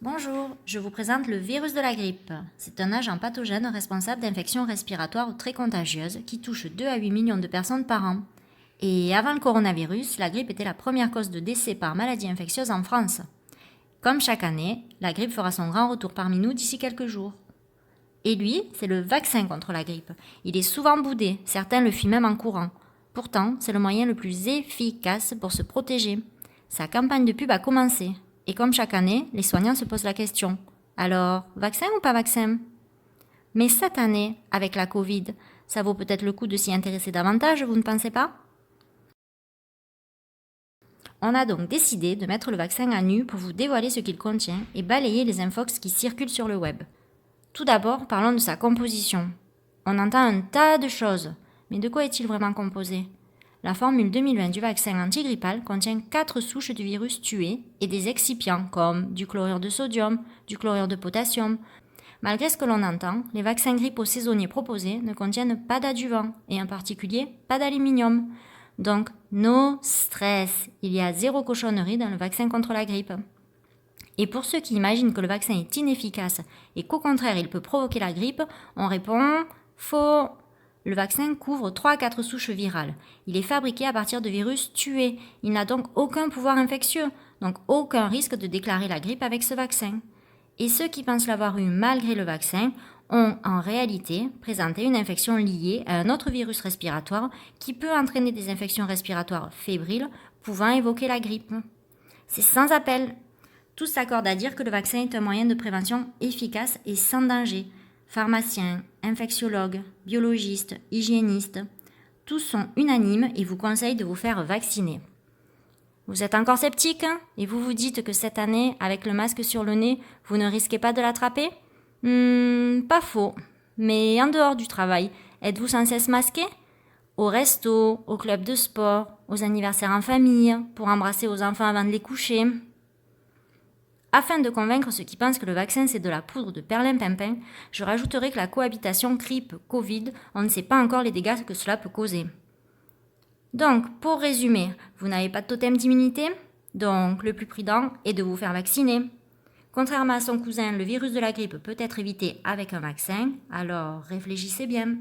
Bonjour, je vous présente le virus de la grippe. C'est un agent pathogène responsable d'infections respiratoires très contagieuses qui touche 2 à 8 millions de personnes par an. Et avant le coronavirus, la grippe était la première cause de décès par maladie infectieuse en France. Comme chaque année, la grippe fera son grand retour parmi nous d'ici quelques jours. Et lui, c'est le vaccin contre la grippe. Il est souvent boudé, certains le fuient même en courant. Pourtant, c'est le moyen le plus efficace pour se protéger. Sa campagne de pub a commencé. Et comme chaque année, les soignants se posent la question. Alors, vaccin ou pas vaccin? Mais cette année, avec la Covid, ça vaut peut-être le coup de s'y intéresser davantage, vous ne pensez pas? On a donc décidé de mettre le vaccin à nu pour vous dévoiler ce qu'il contient et balayer les infox qui circulent sur le web. Tout d'abord, parlons de sa composition. On entend un tas de choses, mais de quoi est-il vraiment composé? La formule 2020 du vaccin antigrippal contient 4 souches du virus tué et des excipients comme du chlorure de sodium, du chlorure de potassium. Malgré ce que l'on entend, les vaccins grippaux saisonniers proposés ne contiennent pas d'adjuvant et en particulier pas d'aluminium. Donc, no stress, il y a zéro cochonnerie dans le vaccin contre la grippe. Et pour ceux qui imaginent que le vaccin est inefficace et qu'au contraire il peut provoquer la grippe, on répond faux. Le vaccin couvre 3 à 4 souches virales. Il est fabriqué à partir de virus tués. Il n'a donc aucun pouvoir infectieux, donc aucun risque de déclarer la grippe avec ce vaccin. Et ceux qui pensent l'avoir eu malgré le vaccin ont en réalité présenté une infection liée à un autre virus respiratoire qui peut entraîner des infections respiratoires fébriles pouvant évoquer la grippe. C'est sans appel. Tous s'accordent à dire que le vaccin est un moyen de prévention efficace et sans danger. Pharmaciens, infectiologues, biologistes, hygiénistes, tous sont unanimes et vous conseillent de vous faire vacciner. Vous êtes encore sceptique et vous vous dites que cette année, avec le masque sur le nez, vous ne risquez pas de l'attraper? Pas faux. Mais en dehors du travail, êtes-vous sans cesse masqué? Au resto, au club de sport, aux anniversaires en famille, pour embrasser vos enfants avant de les coucher. Afin de convaincre ceux qui pensent que le vaccin c'est de la poudre de perlimpinpin, je rajouterai que la cohabitation grippe-Covid, on ne sait pas encore les dégâts que cela peut causer. Donc, pour résumer, vous n'avez pas de totem d'immunité? Donc, le plus prudent est de vous faire vacciner. Contrairement à son cousin, le virus de la grippe peut être évité avec un vaccin, alors réfléchissez bien.